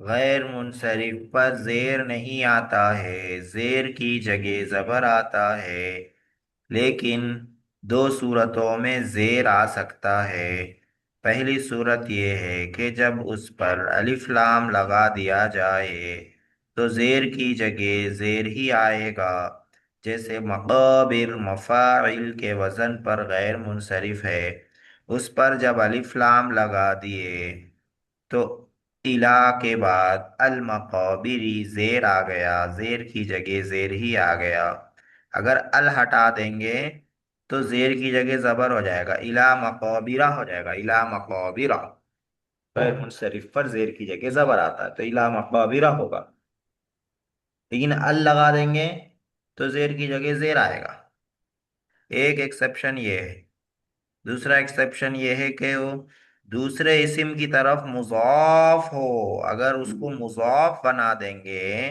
गैर मुनसरिफ पर जेर नहीं आता है, जेर की जगह जबर आता है। लेकिन दो सूरतों में जेर आ सकता है। पहली सूरत यह है कि जब उस पर अलिफ लाम लगा दिया जाए तो जेर की जगह जेर ही आएगा। जैसे मक़ाबिर मफ़ाइल के वज़न पर गैर मुनसरिफ है, उस पर जब अलिफ लाम लगा दिए तो इला के बाद अल मक़ाबिरी जेर आ गया, जेर की जगह जेर ही आ गया। अगर अल हटा देंगे तो जेर की जगह जबर हो जाएगा, इला मक़ाबिरा हो जाएगा, इला मक़ाबिरा। गैर मुनसरिफ पर जेर की जगह जबर आता है तो इला मक़ाबिरा होगा। लेकिन अल लगा देंगे तो जेर की जगह जेर आएगा। एक एक्सेप्शन ये है। दूसरा एक्सेप्शन ये है कि वो दूसरे इस्म की तरफ मुज़ाफ हो, अगर उसको मुज़ाफ बना देंगे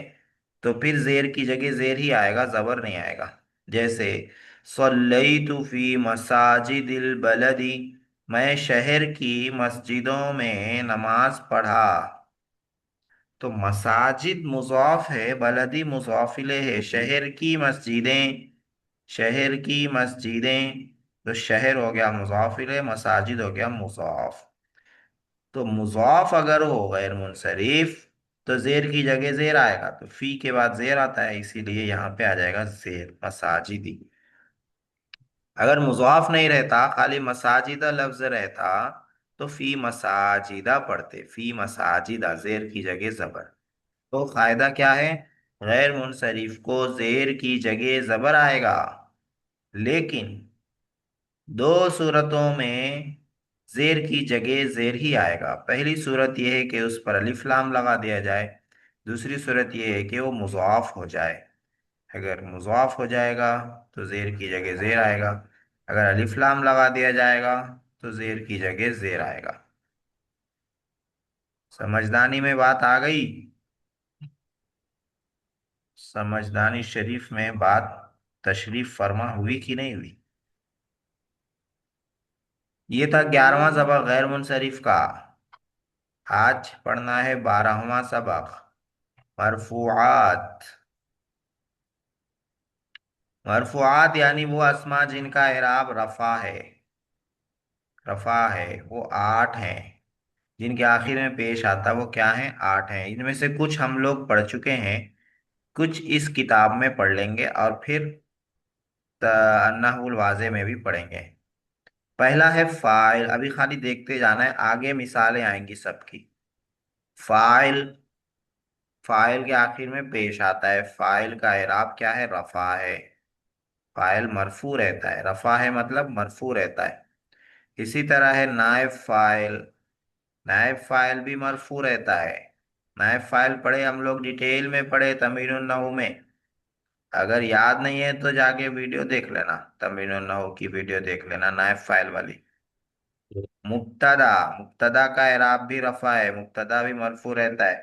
तो फिर जेर की जगह जेर ही आएगा, जबर नहीं आएगा। जैसे सल्लैतु फी मसाजिदिल बलदी, मैं शहर की मस्जिदों में नमाज पढ़ा। तो मसाजिद मुज़ाफ है, बलदी मुज़ाफ इलैह है। शहर की मस्जिदें, शहर की मस्जिदें, तो शहर हो गया मुज़ाफ इलैह, मसाजिद हो गया मुज़ाफ। तो मुज़ाफ अगर हो गैर मुनसरिफ तो जेर की जगह जेर आएगा, तो फी के बाद जेर आता है, इसीलिए यहाँ पे आ जाएगा जेर मसाजिदी। अगर मुज़ाफ नहीं रहता, खाली मसाजिदा लफ्ज रहता तो फी मसाजिदा पढ़ते, फी मसाजिदा, जेर की जगह जबर। तो फायदा क्या है? गैर मुनसरिफ को जेर की जगह जबर आएगा, लेकिन दो सूरतों में जेर की जगह जेर ही आएगा। पहली सूरत यह है कि उस पर अलिफ लाम लगा दिया जाए। दूसरी सूरत यह है कि वो मुज़ाफ हो जाए। अगर मुज़ाफ हो जाएगा तो जेर की जगह जेर आएगा, अगर अलिफ लाम लगा दिया जाएगा तो जेर की जगह जेर आएगा। समझदानी में बात आ गई? समझदानी शरीफ में बात तशरीफ फरमा हुई कि नहीं हुई? ये था 11वां सबक गैर मुनसरिफ का। आज पढ़ना है 12वां सबक, मरफूआत। मरफूआत यानी वो अस्मा जिनका एराब रफा है। रफा है वो 8 हैं, जिनके आखिर में पेश आता वो क्या है? 8 हैं। इनमें से कुछ हम लोग पढ़ चुके हैं, कुछ इस किताब में पढ़ लेंगे और फिर अन्नाहुल वाज़े में भी पढ़ेंगे। पहला है फाइल, अभी खाली देखते जाना है, आगे मिसालें आएंगी सबकी। फाइल, फाइल के आखिर में पेश आता है। फाइल का एराब क्या है? रफा है। फाइल मरफू रहता है, रफा है मतलब मरफू रहता है। इसी तरह है नायब फाइल, नायब फाइल भी मरफू रहता है। नायब फाइल पढ़े हम लोग, डिटेल में पढ़े तमीनुन नहू में। अगर याद नहीं है तो जाके वीडियो देख लेना, तमीनुन नहू की वीडियो देख लेना नायब फाइल वाली। मुब्तदा, मुब्तदा का एराब भी रफा है, मुब्तदा भी मरफू रहता है।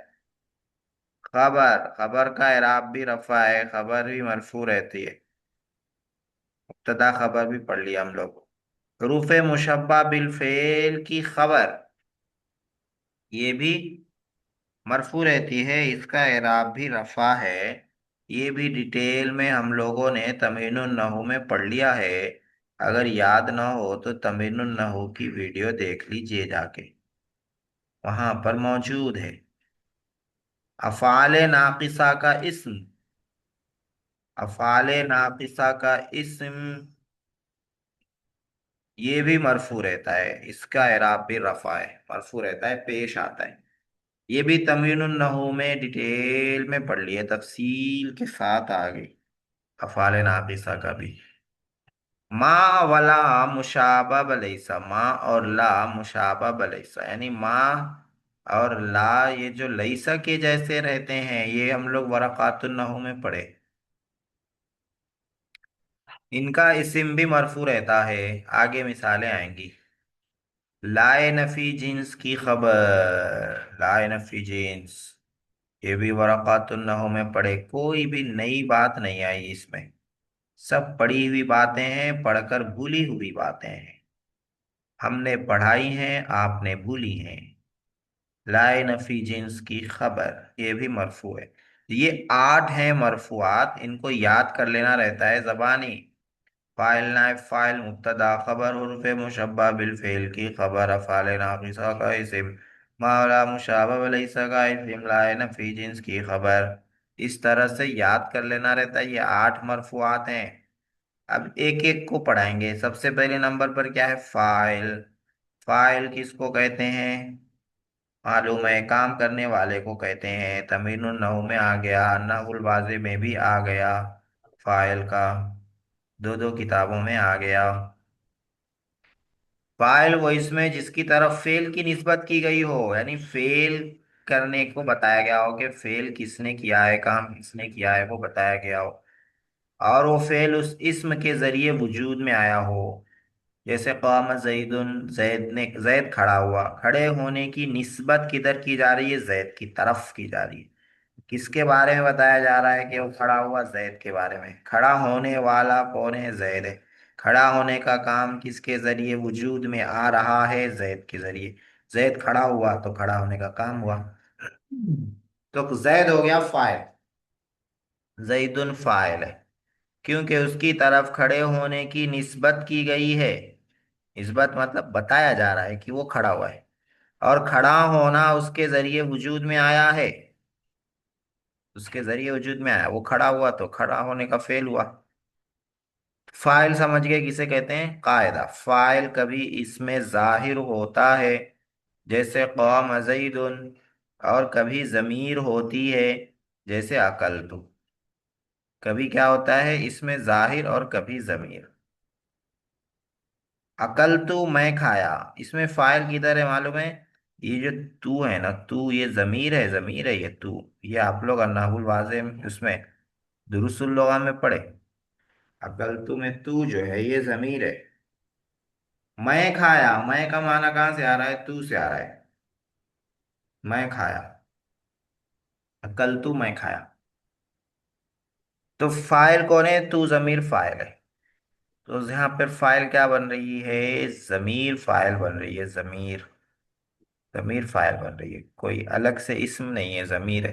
खबर, खबर का एराब भी रफा है, खबर भी मरफू रहती है। मुब्तदा खबर भी पढ़ लिया हम लोग। हरूफ मुशब्बा बिल फेल की खबर, ये भी मरफू रहती है, इसका एराब भी रफा है। ये भी डिटेल में हम लोगों ने तमीनुन नहू में पढ़ लिया है। अगर याद ना हो तो तमीनुन नहू की वीडियो देख लीजिए जाके, वहां पर मौजूद है। अफ़ाले नाकिसा का इस्म, अफ़ाले नाकिसा का इस्म ये भी मरफू रहता है, इसका एराब भी रफा है, मरफू रहता है, पेश आता है। ये भी तमीनुन नहू में डिटेल में पढ़ लिए, तफसील के साथ आ गई। अफ़ाले नाकिसा का भी। माँ वला मुशाबा बलैसा, माँ और ला मुशाबा बलैसा, यानी माँ और ला ये जो लैसा के जैसे रहते हैं, ये हम लोग वरक़ातुन नहू में पढ़े। इनका इस्म भी मरफू रहता है, आगे मिसालें आएंगी। लाए नफी जिन्स की खबर, लाए नफी जिन्स, ये भी वरक़ातुन नहू में पढ़े। कोई भी नई बात नहीं आई इसमें, सब पढ़ी हुई बातें हैं, पढ़कर भूली हुई बातें हैं। हमने पढ़ाई हैं, आपने भूली हैं। लाए नफी जिन्स की खबर, ये भी मरफू है। ये 8 हैं मरफूआत, इनको याद कर लेना रहता है जबानी। फाइल नाइब फाइल मुब्तदा खबर हुर्फ मुशब्बा बिल फेल की खबर अफ़ाल नाक़िसा का इस्म मावला मुशाबह लैसा का इस्म लाए नफी जिन्स की खबर। इस तरह से याद कर लेना रहता है। ये 8 मरफूआत हैं। अब एक एक को पढ़ाएंगे। सबसे पहले नंबर पर क्या है? फाइल। फाइल किसको कहते हैं? मालूम है, काम करने वाले को कहते हैं। तमीनुन नहू में आ गया, नहुल वाज़े में भी आ गया फाइल का, दो दो किताबों में आ गया। फाइल वो इसमें जिसकी तरफ फेल की निस्बत की गई हो, यानी फेल करने को बताया गया हो कि फेल किसने किया है, काम किसने किया है, वो बताया गया हो। और वो फेल उस इस्म के जरिए वजूद में आया हो। जैसे क़ाम ज़ैदुन, जैद ने, जैद खड़ा हुआ। खड़े होने की निस्बत किधर की जा रही है? जैद की तरफ की जा रही है। किसके बारे में बताया जा रहा है कि वो खड़ा हुआ? जैद के बारे में। खड़ा होने वाला कौन है? जैद है। खड़ा होने का काम किसके जरिए वजूद में आ रहा है? जैद के जरिए। जैद खड़ा हुआ तो खड़ा होने का काम हुआ। तो जैद हो गया फाइल। जैदुन फाइल है क्योंकि उसकी तरफ खड़े होने की निस्बत की गई है। निस्बत मतलब बताया जा रहा है कि वो खड़ा हुआ है। और खड़ा होना उसके जरिए वजूद में आया है। उसके जरिए वजूद में आया, वो खड़ा हुआ तो खड़ा होने का फेल हुआ। फाइल समझ गए किसे कहते हैं? कायदा। फाइल कभी इसमें जाहिर होता है, जैसे क़ाम ज़ैदुन, और कभी जमीर होती है, जैसे अकलतु। कभी क्या होता है इसमें जाहिर और कभी जमीर। अकलतु मैं खाया, इसमें फाइल किधर है मालूम है? ये जो तू है ना, तू, ये जमीर है, जमीर है ये तू। ये आप लोग अन्नाहुल वाज़े उसमें दुरुस्तुल लुगा में पढ़े। अकलतु में तू जो है ये जमीर है। मैं खाया, मैं का माना कहाँ से आ रहा है? तू से आ रहा है। मैं खाया, अकलतु मैं खाया। तो फाइल कौन है? तू जमीर फाइल है। तो यहाँ पर फाइल क्या बन रही है? जमीर फाइल बन रही है। जमीर, जमीर फाइल बन रही है, कोई अलग से इस्म नहीं है, जमीर है।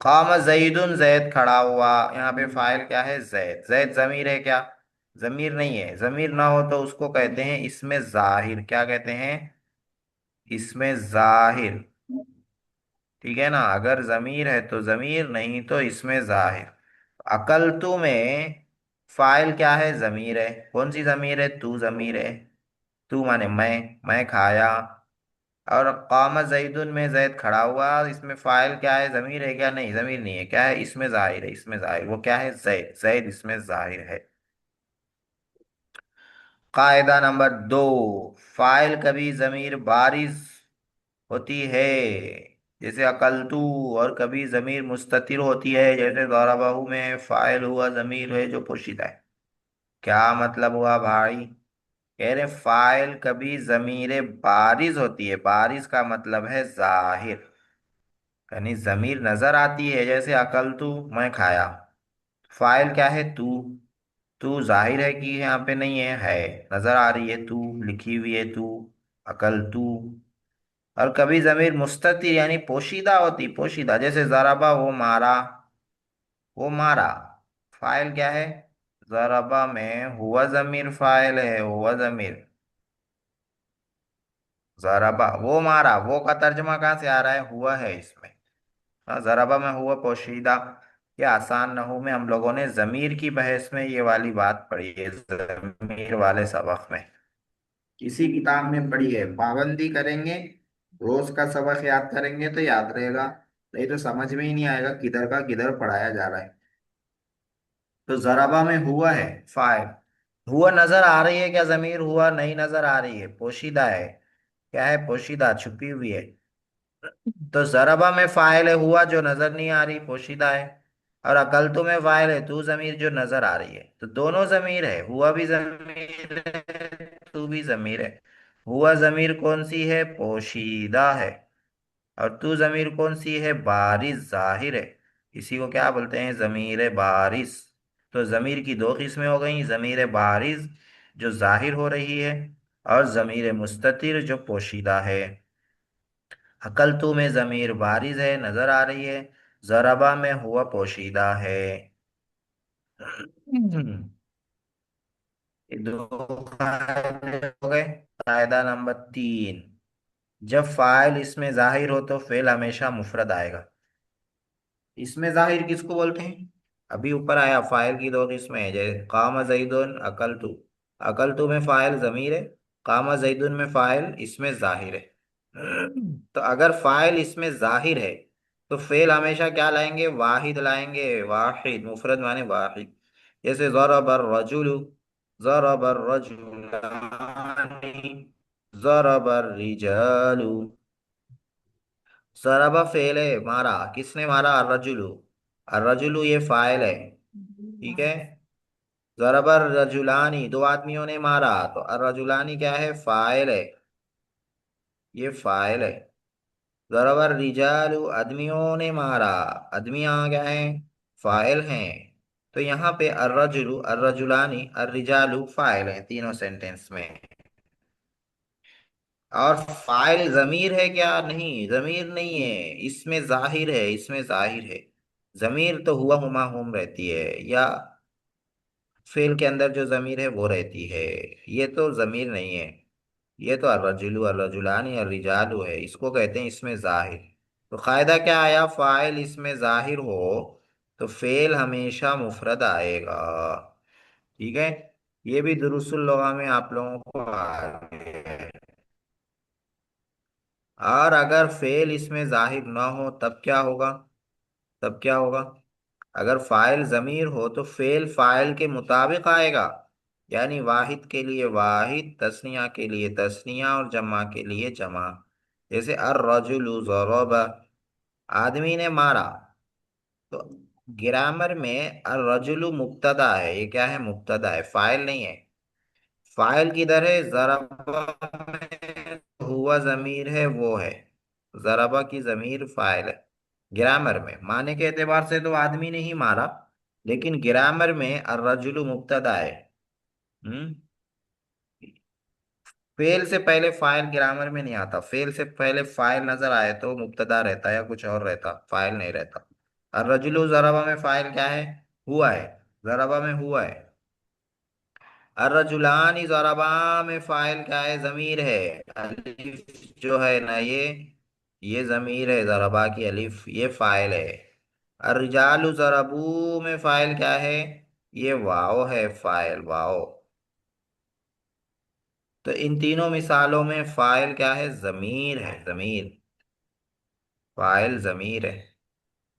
काम जैदुन, जैद खड़ा हुआ। यहाँ पे फाइल क्या है? जैद। जैद जमीर है क्या? जमीर नहीं है। जमीर ना हो तो उसको कहते हैं इसमें जाहिर। क्या कहते हैं? इसमें जाहिर। ठीक है ना? अगर जमीर है तो जमीर, नहीं तो इसमें जाहिर। अकलतु में फाइल क्या है? जमीर है। कौन सी जमीर है? तू जमीर है। तू माने मैं खाया। और कामा जैदुन में जैद खड़ा हुआ, इसमें फाइल क्या है? जमीर है क्या? नहीं, जमीर नहीं है। क्या है? इसमें जाहिर है। इसमें जाहिर वो क्या है? जैद। जैद इसमें जाहिर है। कायदा नंबर 2, फाइल कभी जमीर बारिज होती है, जैसे अकलतू। और कभी जमीर मुस्ततिर होती है, जैसे ज़रबहू में फाइल हुआ जमीर है जो पोशीदा है। क्या मतलब हुआ भाई? कह रहे फाइल कभी जमीर बारिज होती है। बारिज का मतलब है जाहिर, यानी जमीर नजर आती है। जैसे अकल तू, मैं खाया। फाइल क्या है? तू। तू जाहिर है कि यहाँ पे नहीं है नजर आ रही है, तू लिखी हुई है तू। अकल तू। और कभी जमीर मुस्ततिर यानी पोशीदा होती, पोशीदा, जैसे जराबा वो मारा। वो मारा, फाइल क्या है? जराबा में हुआ जमीर फाइल है। हुआ जमीर, जराबा वो मारा। वो का तर्जमा कहाँ से आ रहा है? हुआ है इसमें। हाँ, जराबा में हुआ पोशीदा। ये आसान नहू में हम लोगों ने जमीर की बहस में ये वाली बात पढ़ी है, जमीर वाले सबक में। किसी किताब में पढ़ी है। पाबंदी करेंगे, रोज का सबक याद करेंगे तो याद रहेगा, नहीं तो समझ में ही नहीं आएगा किधर का किधर पढ़ाया जा रहा है। तो जराबा में हुआ है फाइल। हुआ नजर आ रही है क्या जमीर? हुआ नहीं नजर आ रही है, पोशीदा है। क्या है? पोशीदा, छुपी हुई है। तो जरबा में फाइल है हुआ जो नजर नहीं आ रही, पोशीदा है। और अकलतु में फाइल है तू जमीर जो नजर आ रही है। तो दोनों जमीर है, हुआ भी जमीर है, तू भी जमीर है। हुआ जमीर कौन सी है? पोशीदा है। और तू जमीर कौन सी है? बारिज, जाहिर है। इसी को क्या बोलते हैं? जमीर बारिज। तो जमीर की दो किस्में हो गई, जमीर बारिज जो जाहिर हो रही है, और जमीर मुस्ततिर जो पोशीदा है। अकलतू में जमीर बारिज है, नजर आ रही है। जरबा में हुआ पोशीदा है। ये दो कायदे हो गए। कायदा नंबर 3, जब फाइल इसमें जाहिर हो तो फेल हमेशा मुफरद आएगा। इसमें जाहिर किसको बोलते हैं? अभी ऊपर आया फाइल की दो किस्में हैं, जैसे कामा जैदुन अकलतु। अकलतु में फाइल जमीर है, कामा जैदुन में फाइल इसमें जाहिर है। तो अगर फाइल इसमें जाहिर है तो फेल हमेशा क्या लाएंगे? वाहिद लाएंगे। वाहिद मुफरद माने वाहिद। जैसे ज़रबर रजुलु, ज़रबर रजुलानी, ज़रबर रिजालु। ज़रबा फेल है, मारा। किसने मारा? अर्रजुलु। अर्रजुलु ये फाइल है। ठीक है। ज़रबर रजुलानी, दो आदमियों ने मारा, तो अर्रजुलानी क्या है? फाइल है। ये फाइल है। ज़रबर रिजालु, आदमियों ने मारा, आदमियां क्या है? फाइल हैं। तो यहाँ पे अर्रजुलु, अर्रजुलानी, अर्रिजालु फाइल हैं तीनों सेंटेंस में। और फाइल जमीर है क्या? नहीं, जमीर नहीं है। इसमें जाहिर है, इसमें जाहिर है। जमीर तो हुआ हुमा हुम रहती है, या फेल के अंदर जो जमीर है वो रहती है। ये तो जमीर नहीं है। ये तो अर्रजुलु, अर्रजुलानी, अर्रिजालु है, इसको कहते हैं इसमें जाहिर। तो कायदा क्या आया? फाइल इसमें जाहिर हो तो फेल हमेशा मुफरद आएगा। ठीक है। ये भी दुरुस्तुल लगा में आप लोगों को आ गया है। और अगर फेल इसमें जाहिर ना हो तब क्या होगा? तब क्या होगा? अगर फाइल जमीर हो तो फेल फाइल के मुताबिक आएगा। यानी वाहिद के लिए वाहिद, तस्निया के लिए तस्निया, और जमा के लिए जमा। जैसे अर रजुलु ज़रबा, आदमी ने मारा। तो ग्रामर में अर रजुलु मुब्तदा है। ये क्या है? मुब्तदा है, फाइल नहीं है। फाइल किधर है? ज़रबा में हुआ जमीर है, वो है। ज़रबा की जमीर फाइल है। ग्रामर में माने के एतबार से तो आदमी ने ही मारा, लेकिन ग्रामर में अर्रजुलु मुब्तदा है। हम्म। फेल से पहले फाइल ग्रामर में नहीं आता। फेल से पहले फाइल नजर आए तो मुब्तदा रहता या कुछ और रहता, फाइल नहीं रहता। अर्रजुलु ज़रबा में फाइल क्या है? हुआ है। ज़रबा में हुआ है। अर्रजुलानी ज़रबा में फाइल क्या है? जमीर है। अलिफ जो है ना, ये जमीर है। ज़रबा की अलिफ ये फाइल है। अर्रिजालु ज़रबू में फाइल क्या है? ये वाव है, फाइल वाव। तो इन तीनों मिसालों में फाइल क्या है? जमीर है, जमीर। फाइल जमीर है।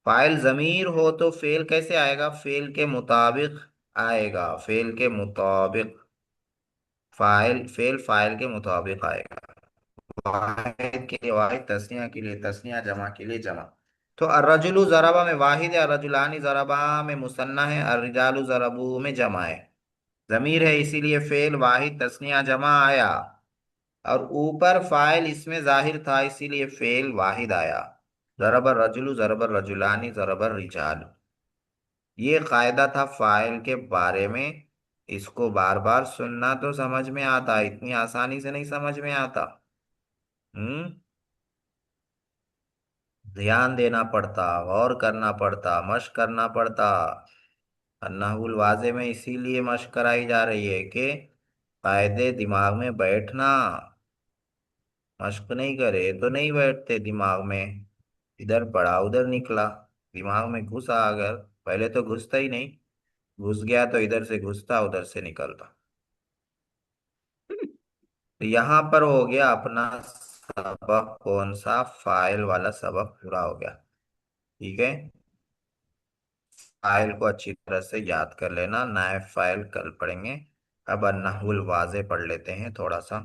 फाइल जमीर हो तो फेल कैसे आएगा? फेल के मुताबिक आएगा, फेल के मुताबिक। फाइल फेल फाइल के मुताबिक आएगा। वाहिद के लिए वाहिद, तस्निया के लिए तस्निया, जमा के लिए जमा। तो अर्रजुलु ज़रबा में वाहिद है, अर्रजुलानी ज़रबा में मुसन्ना है, अर्रिजालु ज़रबू में जमा है। जमीर है इसीलिए फेल वाहिद तस्निया जमा आया। और ऊपर फाइल इसमें जाहिर था इसीलिए फेल वाहिद आया। ज़रबर रजुलु, ज़रबर रजुलानी, ज़रबर रिजाल। ये कायदा था फाइल के बारे में। इसको बार बार सुनना तो समझ में आता, इतनी आसानी से नहीं समझ में आता। हम्म। ध्यान देना पड़ता, गौर करना पड़ता, मशक करना पड़ता। अन्नाहुल वाज़े में इसीलिए मशक कराई जा रही है कि कायदे दिमाग में बैठना। मशक नहीं करे तो नहीं बैठते दिमाग में। इधर पढ़ा उधर निकला, दिमाग में घुसा। अगर पहले तो घुसता ही नहीं, घुस गया तो इधर से घुसता उधर से निकलता। तो यहाँ पर हो गया अपना सबक। कौन सा? फाइल वाला सबक पूरा हो गया। ठीक है। फाइल को अच्छी तरह से याद कर लेना, नायब फाइल कल पढ़ेंगे। अब अन्नाहुल वाज़े पढ़ लेते हैं थोड़ा सा।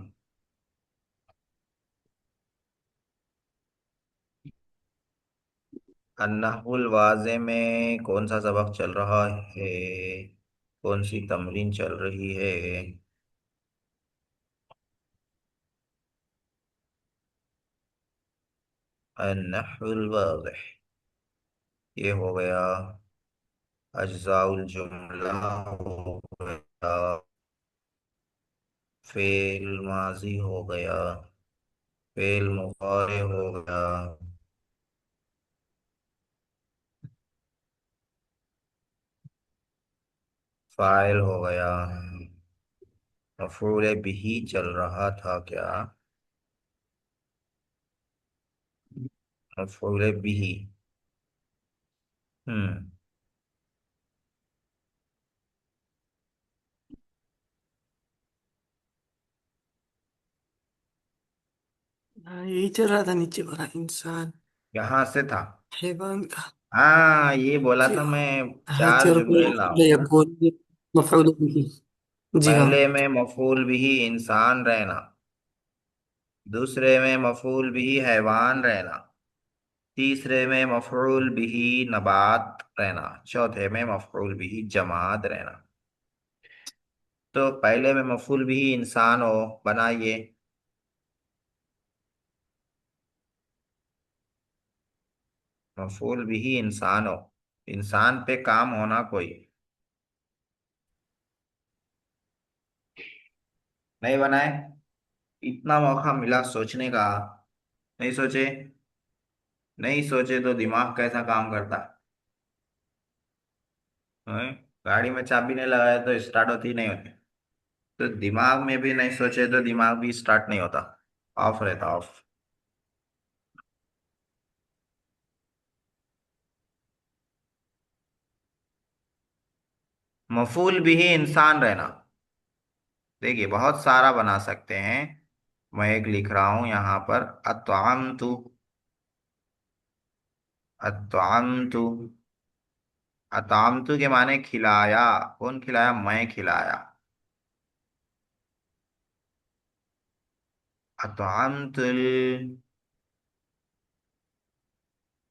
अन्नाहुल वाज़े में कौन सा सबक चल रहा है? कौन सी तमरीन चल रही है? अन्नाहुल वाज़े, ये हो गया। अज्जाउल जुमला हो गया। फेल माजी हो गया। फेल मुजारे हो गया। फाइल हो गया। मफूल बिही चल रहा था क्या? मफूल बिही। हम्म। हाँ, यही चल रहा था नीचे वाला इंसान। यहाँ से था। हैवान का। हाँ, ये बोला जी था हाँ। मैं। हाँ चार चलो जुमले लाओ भैया ना। बोलिए। मफऊल बिही। जी हाँ। पहले में मफूल बिही इंसान रहना। दूसरे में मफूल बिही हैवान रहना। तीसरे में मफूल बिही नबात रहना। चौथे में मफूल बिही जमाद रहना। तो पहले में मफूल बिही इंसान हो। बनाइए। मफूल बिही इंसान हो। इंसान पे काम होना कोई। नहीं बनाए। इतना मौका मिला सोचने का। नहीं सोचे। नहीं सोचे तो दिमाग कैसा काम करता है? गाड़ी में चाबी नहीं लगाए तो स्टार्ट होती नहीं होती। तो दिमाग में भी नहीं सोचे तो दिमाग भी स्टार्ट नहीं होता। ऑफ रहता ऑफ। मफूल बिही इंसान रहना। देखिए बहुत सारा बना सकते हैं। मैं एक लिख रहा हूं यहाँ पर। अत्वामतु। अत्वामतु। अतामतु के माने खिलाया। कौन खिलाया? मैं खिलाया। अतामतुल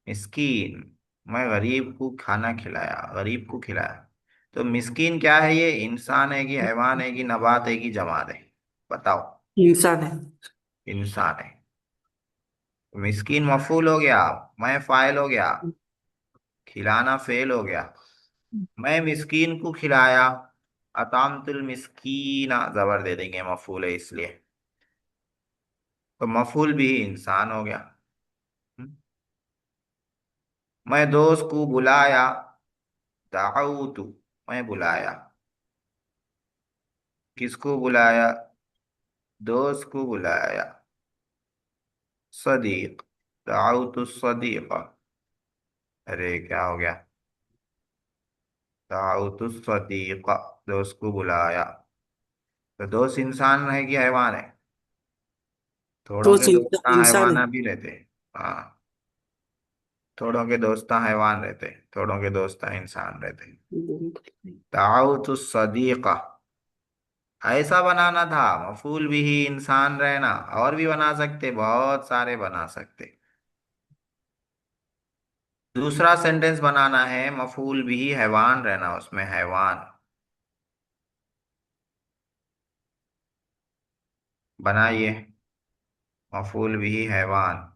मिस्कीन। मैं गरीब को खाना खिलाया, गरीब को खिलाया। तो मिस्कीन क्या है? ये इंसान है कि हैवान है कि नबात है कि जमाद है? बताओ। इंसान है। इंसान है। मिस्कीन मफूल हो गया। मैं फाइल हो गया। खिलाना फेल हो गया। मैं मिस्कीन को खिलाया। अतामतुल मिस्कीना जबर दे देंगे, मफूल है इसलिए। तो मफूल भी इंसान हो गया। हम्म? मैं दोस्त को बुलाया। दाऊतु। मैं बुलाया। किसको बुलाया? दोस्त को बुलाया। सदीक। दाऊतु सदीका। अरे क्या हो गया? दाऊतु सदीका। दोस्त को बुलाया। तो दोस्त इंसान है कि हैवान है? थोड़ों तो के दोस्त इंसान है। हैवाना भी रहते हैं। हाँ। थोड़ों के दोस्त हैवान रहते हैं, थोड़ों के दोस्त इंसान रहते हैं। दाऊतु सदीका। ऐसा बनाना था। मफूल भी ही इंसान रहना। और भी बना सकते, बहुत सारे बना सकते। दूसरा सेंटेंस बनाना है, मफूल भी ही हैवान रहना, उसमें हैवान। बनाइए। मफूल भी ही हैवान।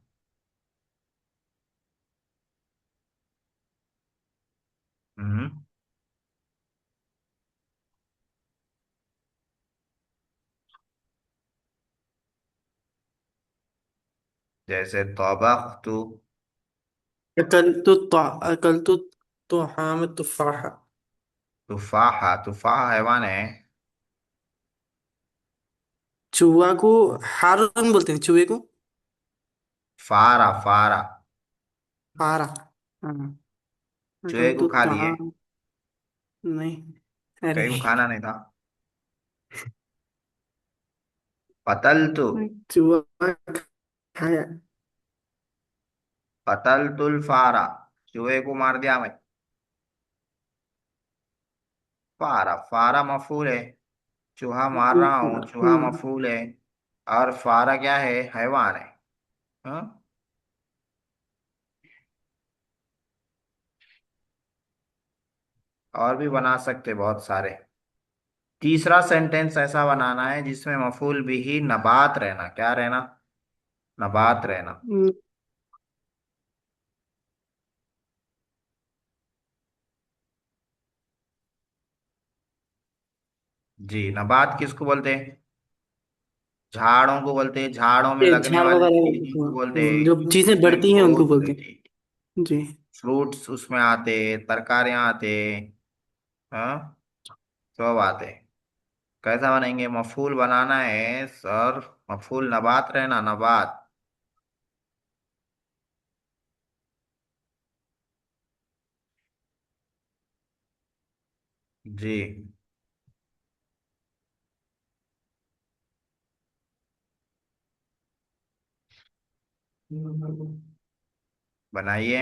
हम्म। जैसे तौबख्तु। अकल तो हाम तुफाहा। तुफाहा। तुफाहा हैवान है। चूहा को हारून बोलते हैं चूहे को। फारा। फारा। हारा। हाँ। चूहे अकल को तो खा लिए। ताम। नहीं। अरे। कहीं को खाना नहीं था। कतलतु। चूहा खाया। कतलतुल फारा। चूहे को मार दिया मैं। फारा। फारा मफूल है। चूहा मार रहा हूँ, चूहा हम्म। मफूल है। और फारा क्या है? हैवान है। हाँ? और भी बना सकते बहुत सारे। तीसरा सेंटेंस ऐसा बनाना है जिसमें मफूल भी ही नबात रहना। क्या रहना? नबात रहना। जी, नबात किसको बोलते हैं? झाड़ों को बोलते हैं, झाड़ों में ये लगने झाड़ वाली चीजों वगैरह, को बोलते हैं। जो चीजें उसमें बढ़ती हैं उनको ग्रोथ बोलते होती है। हैं। जी। फ्रूट्स उसमें आते, तरकारियां आते। हाँ, सब आते। कैसा बनेंगे? मफूल बनाना है सर। मफूल नबात रहना, नबात। जी। बनाइए।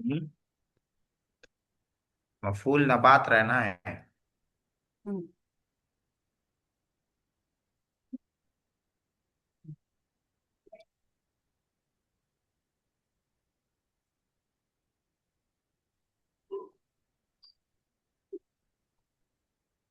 हम्म, मफूल नबात रहना है।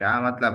क्या मतलब?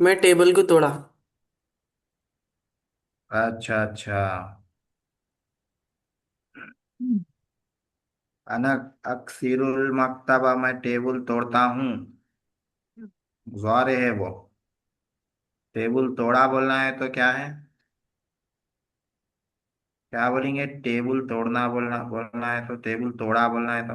मैं टेबल को तोड़ा. अच्छा अच्छा। हम्म। अना अक्सिरुल मक्तबा, मैं टेबल तोड़ता हूँ। ज़ारे है वो। टेबल तोड़ा बोलना है तो क्या है? क्या बोलेंगे? टेबल तोड़ना बोलना बोलना है तो, टेबल तोड़ा बोलना है तो।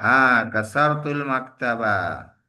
हाँ, कसरतुल मक्तबा।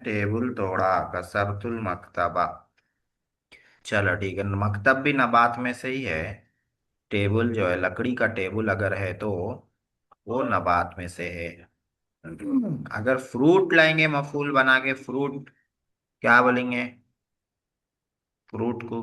टेबल तोड़ा, कसरतुल मक्तबा। चलो ठीक है, मकतब भी नबात में से ही है। टेबल जो है, लकड़ी का टेबल अगर है तो वो नबात में से है। अगर फ्रूट लाएंगे मफूल बना के, फ्रूट, क्या बोलेंगे फ्रूट को?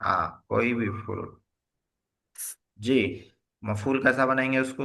हाँ, कोई भी फ्रूट। जी। मफूल कैसा बनाएंगे उसको?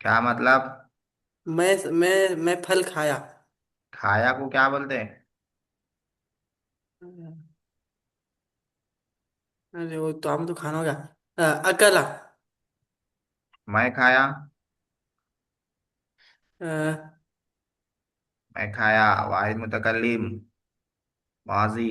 क्या मतलब? मैं फल खाया. खाया को क्या बोलते हैं? अरे वो तो आम तो खाना होगा. अकला. मैं खाया। अ, मैं खाया, वाहिद मुतकल्लिम, माजी।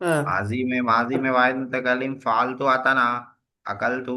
माजी में वाहिद मुतकल्लिम फाल तो आता ना। अकल तो।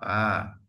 हाँ।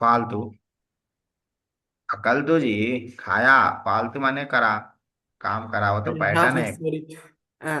फालतू। अकल तो जी खाया। फालतू माने करा, काम करा, वो तो अरे हाँ पैटर्न है। सॉरी. हाँ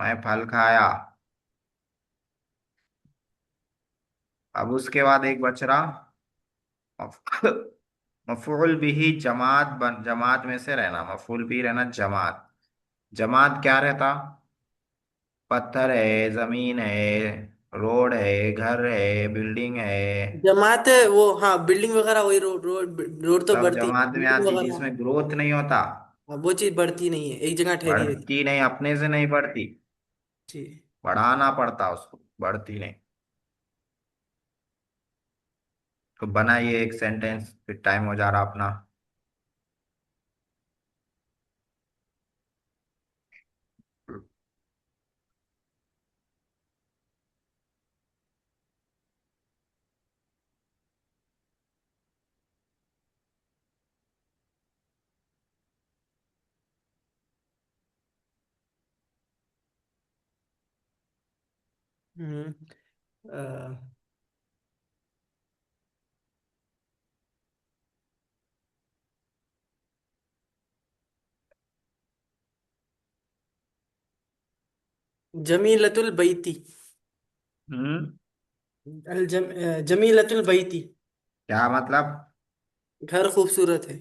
मैं फल खाया। अब उसके बाद एक बच रहा। मफूल बिही जमात बन, जमात में से रहना, मफूल भी रहना जमात। जमात क्या रहता? पत्थर है, जमीन है, रोड है, घर है, बिल्डिंग है। जमात है वो, हाँ बिल्डिंग वगैरह वही, रोड रोड रोड तो सब बढ़ती है, जमात में बिल्डिंग आती वगैरह. जिसमें ग्रोथ नहीं होता। हाँ, वो चीज बढ़ती नहीं है, एक जगह ठहरी रहती. बढ़ती नहीं, अपने से नहीं बढ़ती। जी. बढ़ाना पड़ता उसको, बढ़ती नहीं। तो बनाइए एक सेंटेंस, फिर टाइम हो जा रहा अपना। हम्म. अ, जमीलतुल बैती। हम्म। जमीलतुल बैती। क्या मतलब? घर खूबसूरत है।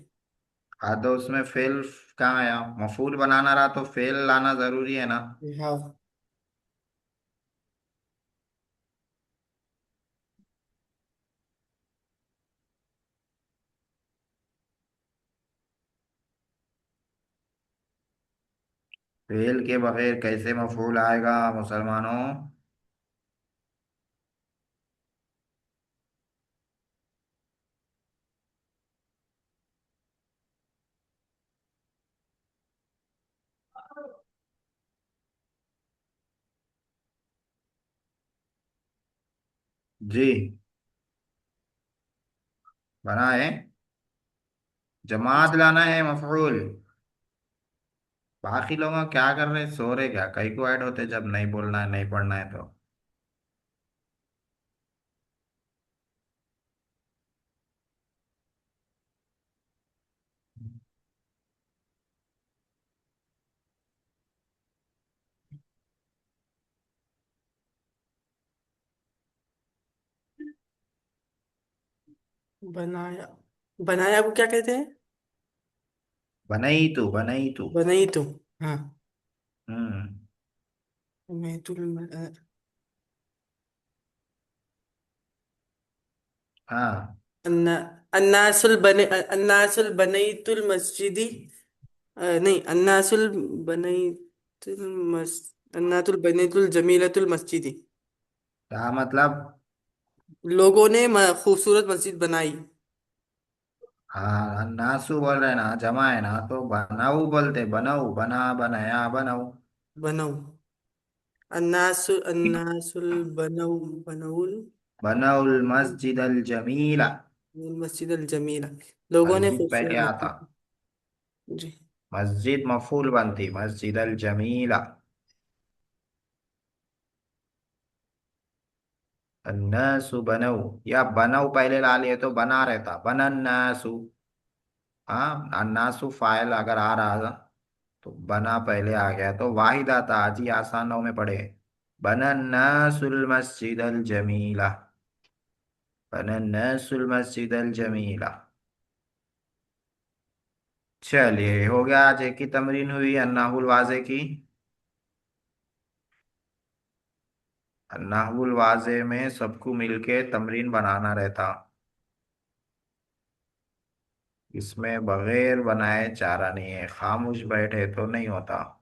हाँ तो उसमें फेल कहाँ आया? मफूल बनाना रहा तो फेल लाना जरूरी है ना। हाँ। फेल के बगैर कैसे मफूल आएगा मुसलमानों? जी। बना है। जमात लाना है मफूल। बाकी लोग क्या कर रहे, सो रहे क्या? कहीं को ऐड होते जब नहीं बोलना है नहीं पढ़ना है तो। बनाया। बनाया को क्या कहते हैं? बनई तू। बनाई तो। हाँ। हम्म। मैं तुल हाँ। अन्ना अन्नासुल बनईतुल मस्जिदी। नहीं, बनईतुल मस अन्नातुल बनईतुल जमीलतुल मस्जिदी। क्या मतलब? लोगों ने खूबसूरत मस्जिद बनाई। हाँ नासू बोल रहे ना, जमा है ना तो बनाऊ बोलते, बनाऊ बना बनाया बनाऊ। बनाऊ। अन्नासुल बनऊ बनऊल बनाउल मस्जिद अल जमीला। मस्जिद अल जमीला। लोगों ने मस्जिद पहले खूबसूरत आता। मस्जिद। जी। मस्जिद मफूल बनती मस्जिद अल जमीला। अन्नासु बनऊ, या बनऊ पहले ला लिए तो बना रहता बनन्नासु। हाँ अन्नासु फाइल अगर आ रहा था तो बना पहले आ गया तो वाहिद आता। आज ही आसानों में पढ़े। बनन्नासुल मस्जिद अल जमीला। बनन्नासुल मस्जिद अल जमीला। चलिए हो गया, आज एक की तमरीन हुई अन्नाहुल वाजे की। अन्नाहुल वाजे में सबको मिलके तमरीन बनाना रहता। इसमें बगैर बनाए चारा नहीं है, खामोश बैठे तो नहीं होता।